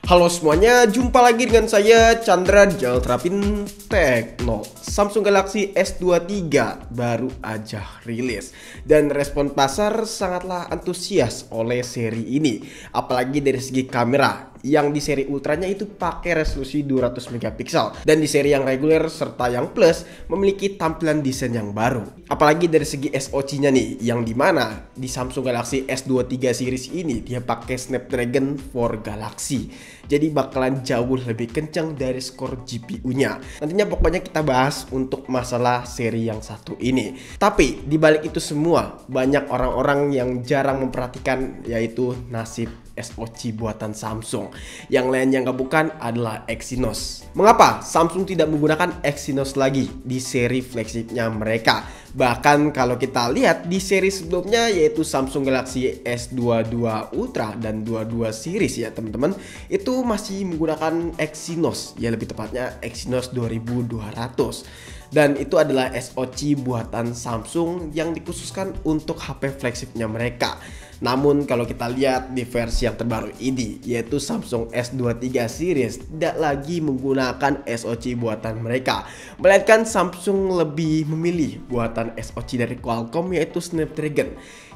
Halo semuanya, jumpa lagi dengan saya Chandra di channel Terapin Tekno. Samsung Galaxy S23 baru aja rilis dan respon pasar sangatlah antusias oleh seri ini. Apalagi dari segi kamera yang di seri ultranya itu pakai resolusi 200 megapiksel dan di seri yang reguler serta yang plus memiliki tampilan desain yang baru. Apalagi dari segi SoC-nya nih, yang dimana di Samsung Galaxy S23 series ini dia pakai Snapdragon 4 Galaxy. Jadi bakalan jauh lebih kencang dari skor GPU-nya. Nantinya pokoknya kita bahas untuk masalah seri yang satu ini. Tapi dibalik itu semua, banyak orang-orang yang jarang memperhatikan yaitu nasib SoC buatan Samsung. Yang lainnya nggak bukan adalah Exynos. Mengapa Samsung tidak menggunakan Exynos lagi di seri flagshipnya mereka? Bahkan kalau kita lihat di seri sebelumnya yaitu Samsung Galaxy S22 Ultra dan 22 series ya teman-teman, itu masih menggunakan Exynos, ya lebih tepatnya Exynos 2200. Dan itu adalah SoC buatan Samsung yang dikhususkan untuk HP flagshipnya mereka. Namun kalau kita lihat di versi yang terbaru ini yaitu Samsung S23 series tidak lagi menggunakan SoC buatan mereka, melainkan Samsung lebih memilih buatan SoC dari Qualcomm yaitu Snapdragon.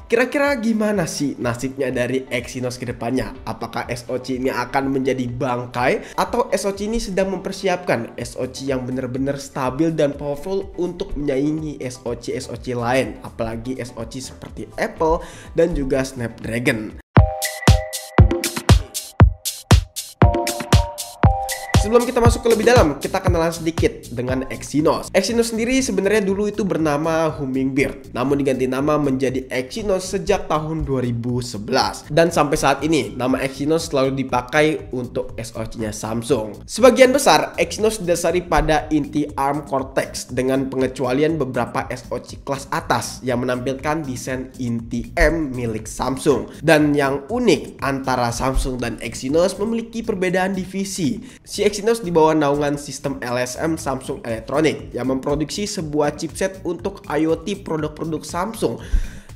Kira-kira gimana sih nasibnya dari Exynos ke depannya? Apakah SoC ini akan menjadi bangkai atau SoC ini sedang mempersiapkan SoC yang benar-benar stabil dan powerful untuk menyaingi SoC lain, apalagi SoC seperti Apple dan juga Snapdragon. Sebelum kita masuk ke lebih dalam, kita kenalan sedikit dengan Exynos. Exynos sendiri sebenarnya dulu itu bernama Hummingbird, namun diganti nama menjadi Exynos sejak tahun 2011. Dan sampai saat ini, nama Exynos selalu dipakai untuk SoC-nya Samsung. Sebagian besar, Exynos didasari pada inti ARM Cortex dengan pengecualian beberapa SoC kelas atas yang menampilkan desain inti M milik Samsung. Dan yang unik antara Samsung dan Exynos memiliki perbedaan divisi. Exynos di bawah naungan sistem LSM Samsung Electronics yang memproduksi sebuah chipset untuk IoT produk-produk Samsung.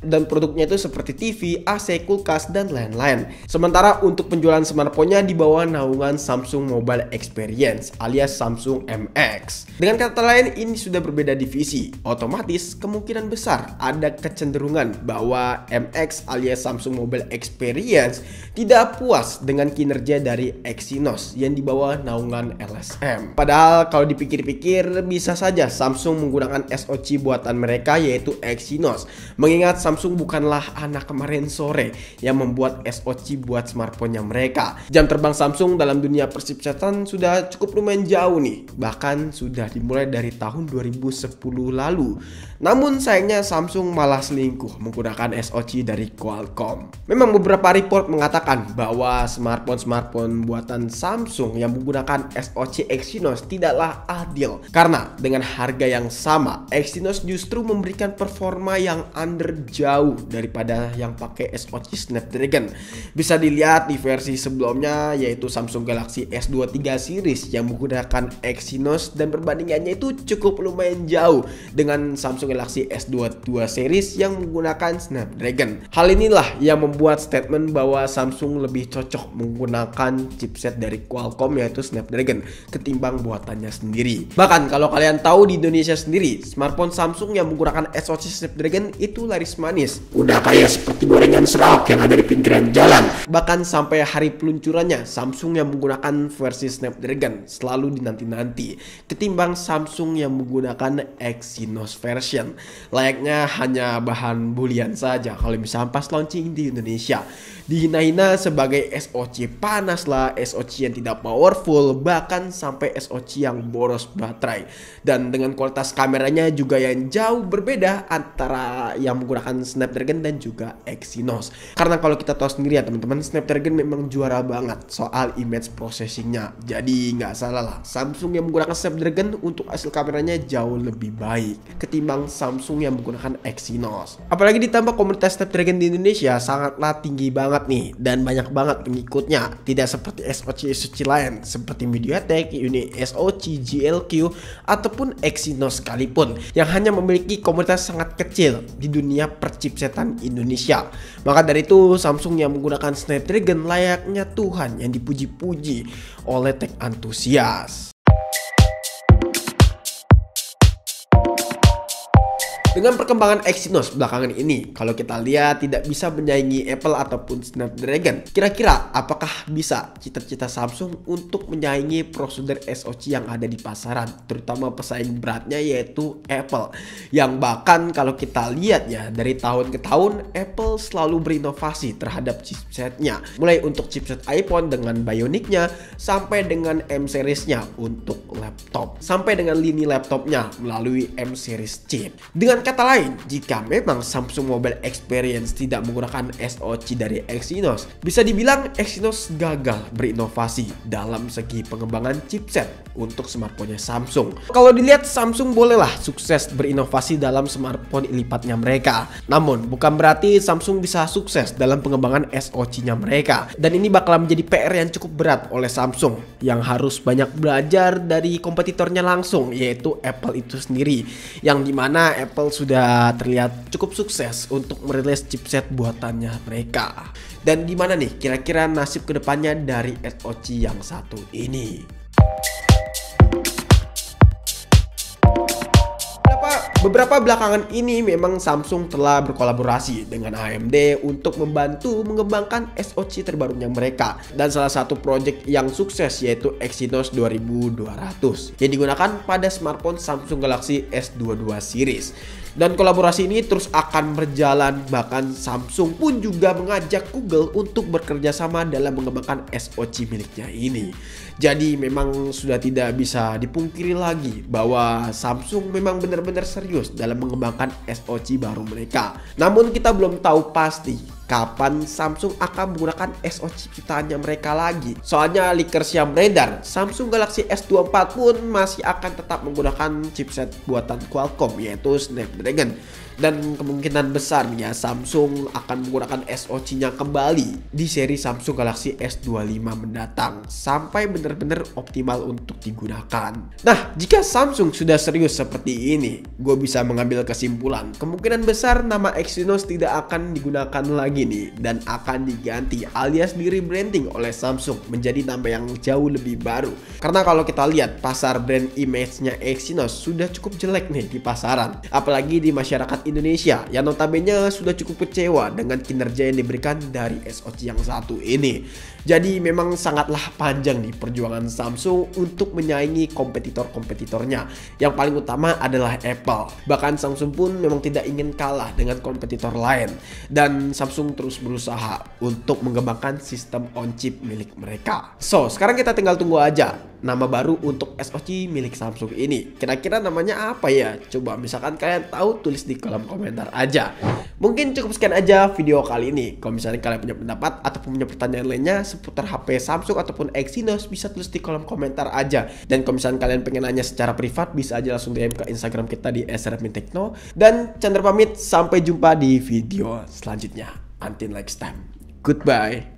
Dan produknya itu seperti TV, AC, kulkas, dan lain-lain. Sementara untuk penjualan smartphone-nya di bawah naungan Samsung Mobile Experience alias Samsung MX. Dengan kata lain, ini sudah berbeda divisi. Otomatis kemungkinan besar ada kecenderungan bahwa MX alias Samsung Mobile Experience tidak puas dengan kinerja dari Exynos yang di bawah naungan LSM. Padahal kalau dipikir-pikir bisa saja Samsung menggunakan SoC buatan mereka yaitu Exynos. Mengingat Samsung bukanlah anak kemarin sore yang membuat SoC buat smartphone-nya mereka. Jam terbang Samsung dalam dunia persipsatan sudah cukup lumayan jauh nih. Bahkan sudah dimulai dari tahun 2010 lalu. Namun sayangnya Samsung malah selingkuh menggunakan SoC dari Qualcomm. Memang beberapa report mengatakan bahwa smartphone buatan Samsung yang menggunakan SoC Exynos tidaklah adil. Karena dengan harga yang sama, Exynos justru memberikan performa yang jauh daripada yang pakai SoC Snapdragon. Bisa dilihat di versi sebelumnya yaitu Samsung Galaxy S23 series yang menggunakan Exynos dan perbandingannya itu cukup lumayan jauh dengan Samsung Galaxy S22 series yang menggunakan Snapdragon. Hal inilah yang membuat statement bahwa Samsung lebih cocok menggunakan chipset dari Qualcomm yaitu Snapdragon ketimbang buatannya sendiri. Bahkan kalau kalian tahu di Indonesia sendiri, smartphone Samsung yang menggunakan SoC Snapdragon itu laris manis, udah kayak seperti gorengan serak yang ada di pinggiran jalan. Bahkan sampai hari peluncurannya, Samsung yang menggunakan versi Snapdragon selalu dinanti-nanti ketimbang Samsung yang menggunakan Exynos version. Layaknya hanya bahan bulian saja kalau misalnya pas launching di Indonesia. Dihina-hina sebagai SoC panas lah, SoC yang tidak powerful, bahkan sampai SoC yang boros baterai. Dan dengan kualitas kameranya juga yang jauh berbeda antara yang menggunakan Snapdragon dan juga Exynos. Karena kalau kita tahu sendiri ya teman-teman, Snapdragon memang juara banget soal image processingnya. Jadi nggak salah lah, Samsung yang menggunakan Snapdragon untuk hasil kameranya jauh lebih baik ketimbang Samsung yang menggunakan Exynos. Apalagi ditambah komunitas Snapdragon di Indonesia sangatlah tinggi banget nih dan banyak banget pengikutnya. Tidak seperti SoC lain seperti MediaTek, UniSoC, GLQ ataupun Exynos sekalipun yang hanya memiliki komunitas sangat kecil di dunia perchipsetan Indonesia. Maka dari itu Samsung yang menggunakan Snapdragon layaknya Tuhan yang dipuji-puji oleh tech antusias. Dengan perkembangan Exynos belakangan ini, kalau kita lihat tidak bisa menyaingi Apple ataupun Snapdragon. Kira-kira apakah bisa cita-cita Samsung untuk menyaingi prosedur SoC yang ada di pasaran, terutama pesaing beratnya yaitu Apple. Yang bahkan kalau kita lihat ya, dari tahun ke tahun Apple selalu berinovasi terhadap chipsetnya. Mulai untuk chipset iPhone dengan Bionic-nya, sampai dengan M series-nya untuk laptop, sampai dengan lini laptopnya melalui M series chip. Dengan kata lain, jika memang Samsung Mobile Experience tidak menggunakan SoC dari Exynos, bisa dibilang Exynos gagal berinovasi dalam segi pengembangan chipset untuk smartphone-nya Samsung. Kalau dilihat, Samsung bolehlah sukses berinovasi dalam smartphone lipatnya mereka. Namun, bukan berarti Samsung bisa sukses dalam pengembangan SoC-nya mereka. Dan ini bakal menjadi PR yang cukup berat oleh Samsung, yang harus banyak belajar dari kompetitornya langsung, yaitu Apple itu sendiri. Yang dimana Apple sudah terlihat cukup sukses untuk merilis chipset buatannya mereka. Dan gimana nih kira-kira nasib kedepannya dari SoC yang satu ini? Beberapa belakangan ini memang Samsung telah berkolaborasi dengan AMD untuk membantu mengembangkan SoC terbarunya mereka. Dan salah satu proyek yang sukses yaitu Exynos 2200 yang digunakan pada smartphone Samsung Galaxy S22 series. Dan kolaborasi ini terus akan berjalan, bahkan Samsung pun juga mengajak Google untuk bekerja sama dalam mengembangkan SoC miliknya ini. Jadi memang sudah tidak bisa dipungkiri lagi bahwa Samsung memang benar-benar serius dalam mengembangkan SoC baru mereka. Namun kita belum tahu pasti kapan Samsung akan menggunakan SoC ciptaannya mereka lagi. Soalnya leakers yang beredar, Samsung Galaxy S24 pun masih akan tetap menggunakan chipset buatan Qualcomm yaitu Snapdragon. Dan kemungkinan besar ya Samsung akan menggunakan SoC-nya kembali di seri Samsung Galaxy S25 mendatang sampai benar-benar optimal untuk digunakan. Nah, jika Samsung sudah serius seperti ini, gue bisa mengambil kesimpulan kemungkinan besar nama Exynos tidak akan digunakan lagi nih, dan akan diganti alias di rebranding oleh Samsung menjadi nama yang jauh lebih baru. Karena kalau kita lihat pasar brand image-nya Exynos sudah cukup jelek nih di pasaran, apalagi di masyarakat Indonesia yang notabene sudah cukup kecewa dengan kinerja yang diberikan dari SoC yang satu ini. Jadi memang sangatlah panjang nih perjuangan Samsung untuk menyaingi kompetitor-kompetitornya. Yang paling utama adalah Apple. Bahkan Samsung pun memang tidak ingin kalah dengan kompetitor lain. Dan Samsung terus berusaha untuk mengembangkan sistem on-chip milik mereka. So, sekarang kita tinggal tunggu aja nama baru untuk SoC milik Samsung ini. Kira-kira namanya apa ya? Coba misalkan kalian tahu, tulis di kolom komentar aja. Mungkin cukup sekian aja video kali ini. Kalau misalnya kalian punya pendapat ataupun punya pertanyaan lainnya seputar HP Samsung ataupun Exynos, bisa tulis di kolom komentar aja. Dan kalau misalnya kalian pengen nanya secara privat, bisa aja langsung DM ke Instagram kita di @redmitechno. Dan Chandra pamit, sampai jumpa di video selanjutnya. Until next time, goodbye.